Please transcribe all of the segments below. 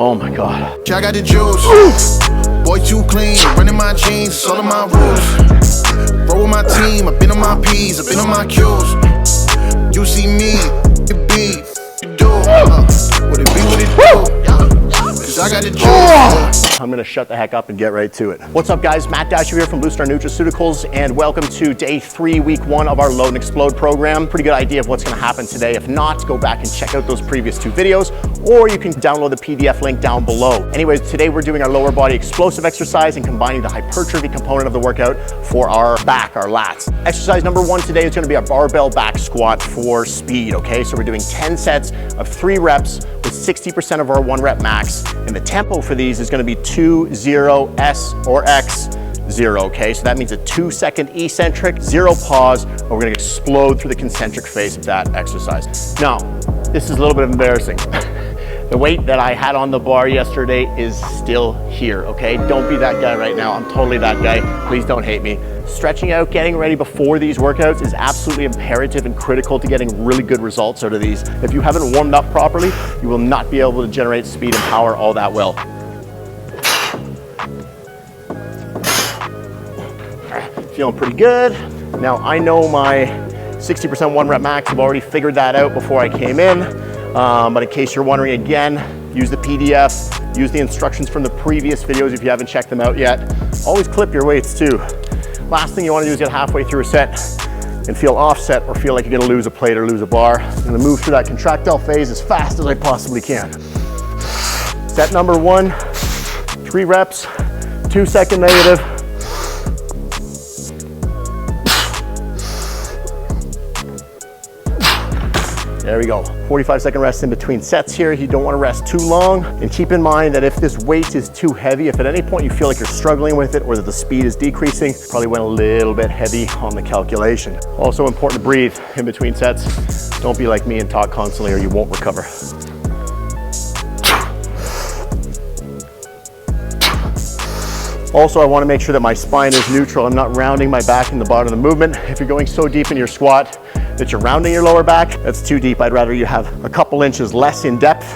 Oh my God. I got the juice. Boy too clean, running my jeans, all of my rules. Roll with my team, I've been on my P's, I've been on my Q's. You see me, you be, you do. What it be, what it do. Cause I got the juice. I'm gonna shut the heck up and get right to it. What's up guys, Matt Dasher here from Blue Star Nutraceuticals, and welcome to day 3, week 1 of our Load and Explode program. Pretty good idea of what's gonna happen today. If not, go back and check out those previous 2 videos, or you can download the PDF link down below. Anyways, today we're doing our lower body explosive exercise and combining the hypertrophy component of the workout for our back, our lats. Exercise number 1 today is gonna be a barbell back squat for speed, okay? So we're doing 10 sets of 3 reps with 60% of our 1 rep max, and the tempo for these is gonna be 2, 0, S or X, 0, okay? So that means a 2-second eccentric, 0 pause, and we're gonna explode through the concentric phase of that exercise. Now, this is a little bit embarrassing. The weight that I had on the bar yesterday is still here, okay? Don't be that guy right now. I'm totally that guy. Please don't hate me. Stretching out, getting ready before these workouts is absolutely imperative and critical to getting really good results out of these. If you haven't warmed up properly, you will not be able to generate speed and power all that well. Feeling pretty good. Now I know my 60% 1 rep max. I've already figured that out before I came in. But in case you're wondering again, use the PDF, use the instructions from the previous videos if you haven't checked them out yet. Always clip your weights too. Last thing you want to do is get halfway through a set and feel offset or feel like you're going to lose a plate or lose a bar. I'm going to move through that contractile phase as fast as I possibly can. Set number 1, 3 reps, 2-second negative. There we go. 45-second rest in between sets here. You don't want to rest too long. And keep in mind that if this weight is too heavy, if at any point you feel like you're struggling with it or that the speed is decreasing, probably went a little bit heavy on the calculation. Also important to breathe in between sets. Don't be like me and talk constantly or you won't recover. Also, I want to make sure that my spine is neutral. I'm not rounding my back in the bottom of the movement. If you're going so deep in your squat that you're rounding your lower back, that's too deep. I'd rather you have a couple inches less in depth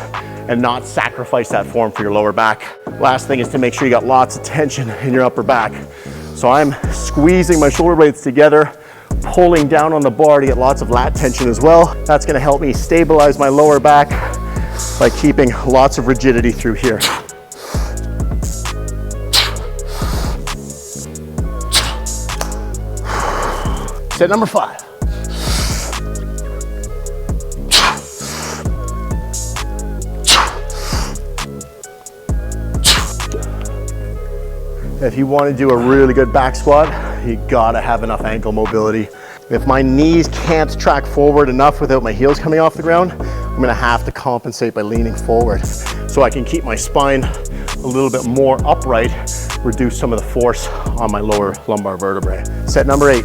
and not sacrifice that form for your lower back. Last thing is to make sure you got lots of tension in your upper back. So I'm squeezing my shoulder blades together, pulling down on the bar to get lots of lat tension as well. That's gonna help me stabilize my lower back by keeping lots of rigidity through here. Set number 5. If you want to do a really good back squat, you gotta have enough ankle mobility. If my knees can't track forward enough without my heels coming off the ground, I'm gonna have to compensate by leaning forward so I can keep my spine a little bit more upright, reduce some of the force on my lower lumbar vertebrae. Set number 8.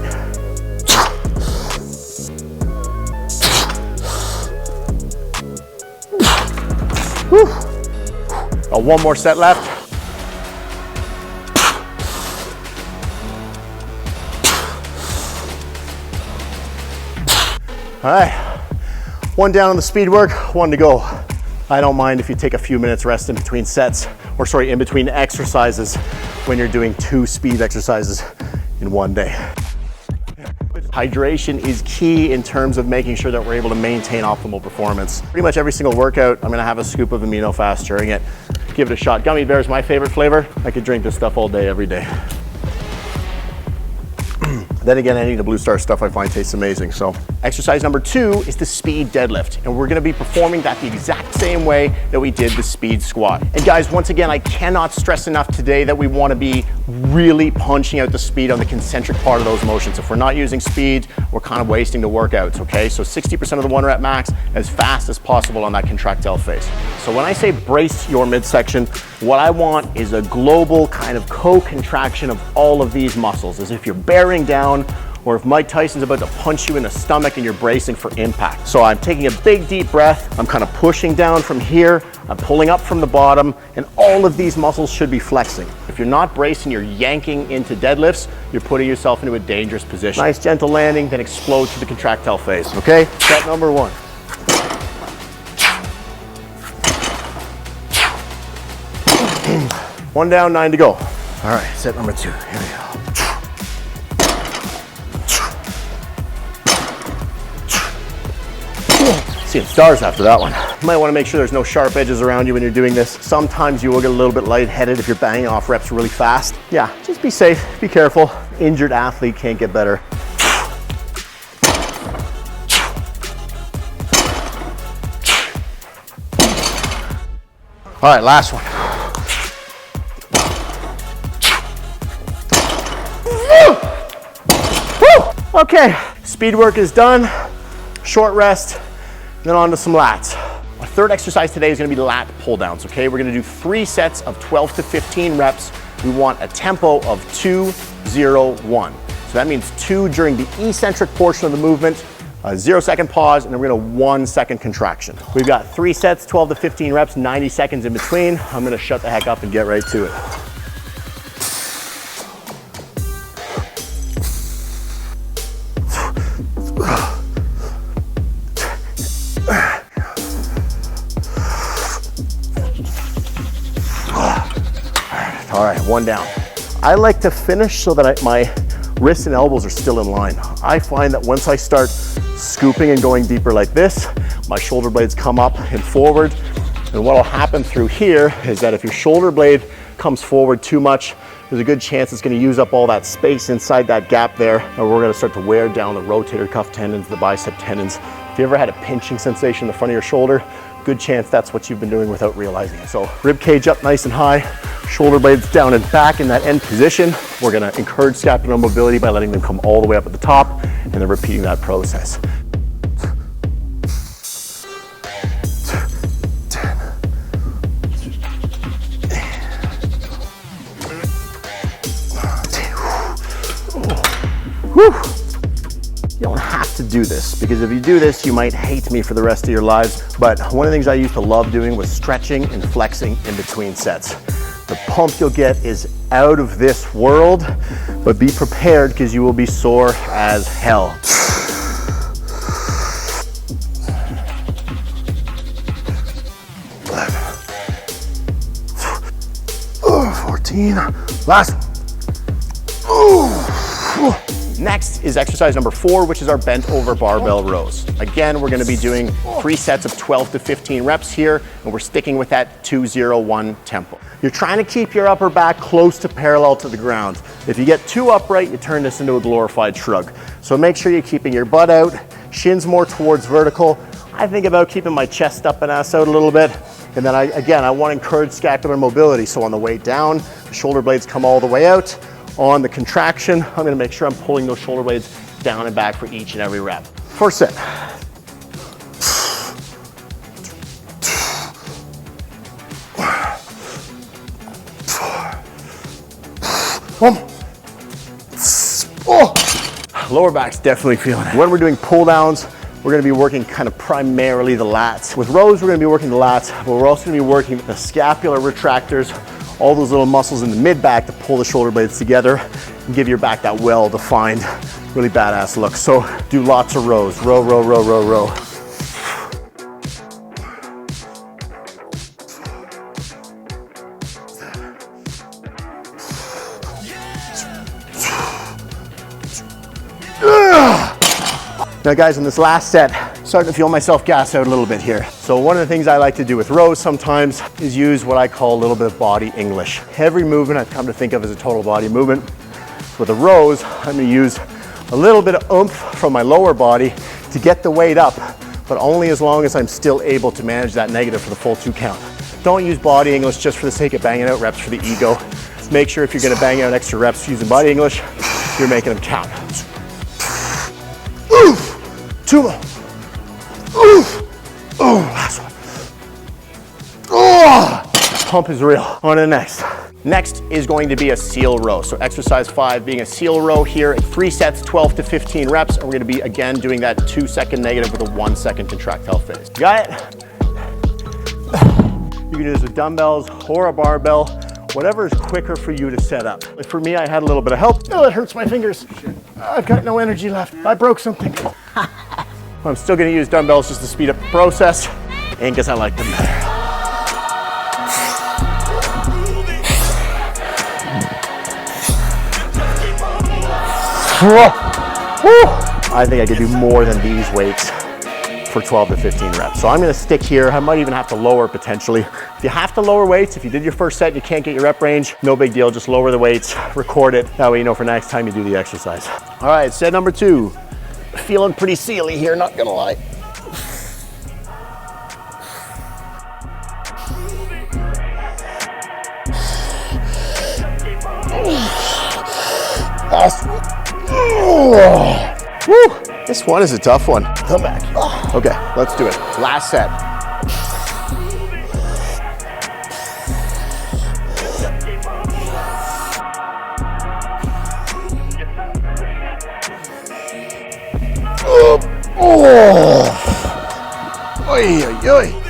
Whew. Got 1 more set left. All right, 1 down on the speed work, 1 to go. I don't mind if you take a few minutes rest in between sets, or sorry, in between exercises when you're doing 2 speed exercises in 1 day. Hydration is key in terms of making sure that we're able to maintain optimal performance. Pretty much every single workout, I'm gonna have a scoop of AminoFast during it. Give it a shot. Gummy bear is my favorite flavor. I could drink this stuff all day, every day. Then again, any of the Blue Star stuff I find tastes amazing. So exercise number 2 is the speed deadlift. And we're gonna be performing that the exact same way that we did the speed squat. And guys, once again, I cannot stress enough today that we wanna be really punching out the speed on the concentric part of those motions. If we're not using speed, we're kind of wasting the workouts, okay? So 60% of the 1 rep max as fast as possible on that contractile phase. So when I say brace your midsection, what I want is a global kind of co-contraction of all of these muscles, as if you're bearing down, or if Mike Tyson's about to punch you in the stomach and you're bracing for impact. So I'm taking a big deep breath, I'm kind of pushing down from here, I'm pulling up from the bottom, and all of these muscles should be flexing. If you're not bracing, you're yanking into deadlifts, you're putting yourself into a dangerous position. Nice gentle landing, then explode to the contractile phase, okay? Set number 1. 1 down, 9 to go. All right, set number 2, here we go. Seeing stars after that one. You might want to make sure there's no sharp edges around you when you're doing this. Sometimes you will get a little bit lightheaded if you're banging off reps really fast. Yeah, just be safe, be careful. Injured athlete can't get better. All right, last one. Woo! Okay, speed work is done. Short rest. Then on to some lats. Our third exercise today is gonna be lat pull downs, okay? We're gonna do 3 sets of 12 to 15 reps. We want a tempo of 2, 0, 1. So that means 2 during the eccentric portion of the movement, a 0-second pause, and then we're gonna 1-second contraction. We've got 3 sets, 12 to 15 reps, 90 seconds in between. I'm gonna shut the heck up and get right to it. All right, 1 down. I like to finish so that my wrists and elbows are still in line. I find that once I start scooping and going deeper like this, my shoulder blades come up and forward. And what will happen through here is that if your shoulder blade comes forward too much, there's a good chance it's gonna use up all that space inside that gap there, and we're gonna start to wear down the rotator cuff tendons, the bicep tendons. If you ever had a pinching sensation in the front of your shoulder, good chance that's what you've been doing without realizing it. So rib cage up nice and high, shoulder blades down and back in that end position. We're gonna encourage scapular mobility by letting them come all the way up at the top and then repeating that process. 10. Whew. You don't have to do this, because if you do this, you might hate me for the rest of your lives. But one of the things I used to love doing was stretching and flexing in between sets. The pump you'll get is out of this world, but be prepared because you will be sore as hell. 11. 14. Last one. Next is exercise number 4, which is our bent over barbell rows. Again, we're gonna be doing 3 sets of 12 to 15 reps here, and we're sticking with that 2-0-1 tempo. You're trying to keep your upper back close to parallel to the ground. If you get too upright, you turn this into a glorified shrug. So make sure you're keeping your butt out, shins more towards vertical. I think about keeping my chest up and ass out a little bit. And then I wanna encourage scapular mobility. So on the way down, the shoulder blades come all the way out. On the contraction, I'm gonna make sure I'm pulling those shoulder blades down and back for each and every rep. First set. Lower back's definitely feeling it. When we're doing pull downs, we're gonna be working kind of primarily the lats. With rows, we're gonna be working the lats, but we're also gonna be working the scapular retractors, all those little muscles in the mid back to pull the shoulder blades together and give your back that well-defined, really badass look. So do lots of rows. Row, row, row, row, row. Now guys, in this last set, starting to feel myself gas out a little bit here. So one of the things I like to do with rows sometimes is use what I call a little bit of body English. Every movement I've come to think of as a total body movement. With the rows, I'm gonna use a little bit of oomph from my lower body to get the weight up, but only as long as I'm still able to manage that negative for the full 2 count. Don't use body English just for the sake of banging out reps for the ego. Make sure if you're gonna bang out extra reps using body English, you're making them count. Oof! 2 more. Oof! Oh, last one. Oh! Pump is real. On to the next. Next is going to be a seal row. So exercise 5 being a seal row here. 3 sets, 12 to 15 reps. And we're gonna be, again, doing that 2-second negative with a 1-second contractile phase. Got it? You can do this with dumbbells or a barbell, whatever is quicker for you to set up. Like for me, I had a little bit of help. Oh, it hurts my fingers. I've got no energy left. I broke something. I'm still gonna use dumbbells just to speed up the process and because I like them better. I think I could do more than these weights for 12 to 15 reps. So I'm gonna stick here. I might even have to lower potentially. If you have to lower weights, if you did your first set and you can't get your rep range, no big deal, just lower the weights, record it. That way you know for next time you do the exercise. All right, set number 2. Feeling pretty sealy here, not gonna lie. Woo, this one is a tough one. Come back. Okay, let's do it. Last set.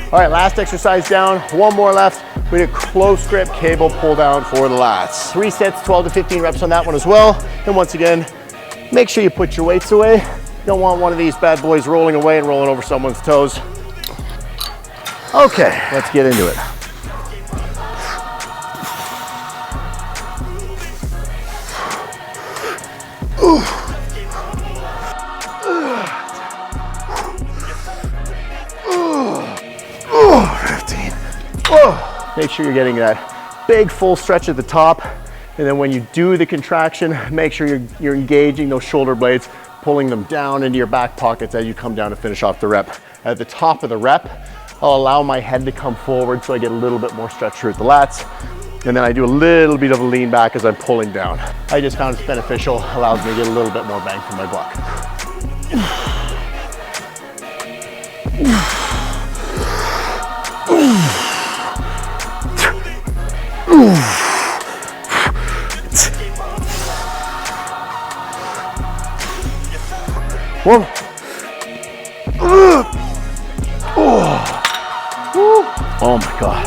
All right, last exercise down. One more left. We did close grip cable pull down for the lats. 3 sets, 12 to 15 reps on that one as well. And once again, make sure you put your weights away. You don't want one of these bad boys rolling away and rolling over someone's toes. Okay, let's get into it. Make sure you're getting that big full stretch at the top. And then when you do the contraction, make sure you're engaging those shoulder blades, pulling them down into your back pockets as you come down to finish off the rep. At the top of the rep, I'll allow my head to come forward so I get a little bit more stretch through the lats. And then I do a little bit of a lean back as I'm pulling down. I just found it's beneficial, allows me to get a little bit more bang for my buck. Whoa. Oh my God.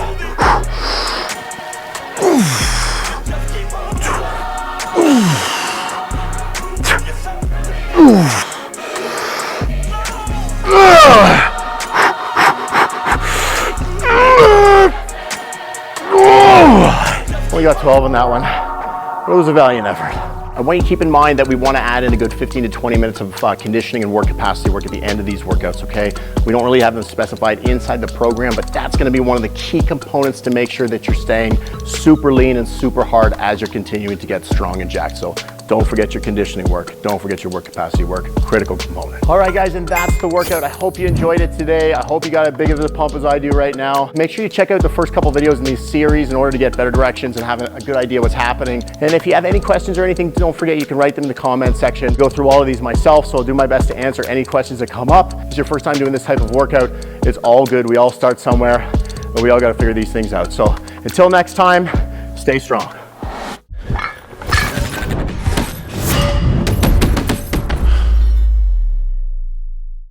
Only got 12 on that one, but it was a valiant effort. I want you to keep in mind that we want to add in a good 15 to 20 minutes of conditioning and work capacity work at the end of these workouts, okay? We don't really have them specified inside the program, but that's going to be one of the key components to make sure that you're staying super lean and super hard as you're continuing to get strong and jacked. So don't forget your conditioning work. Don't forget your work capacity work, critical component. All right, guys, and that's the workout. I hope you enjoyed it today. I hope you got as big of a pump as I do right now. Make sure you check out the first couple videos in these series in order to get better directions and have a good idea what's happening. And if you have any questions or anything, don't forget you can write them in the comment section. Go through all of these myself, so I'll do my best to answer any questions that come up. If it's your first time doing this type of workout, it's all good. We all start somewhere, but we all got to figure these things out. So until next time, stay strong.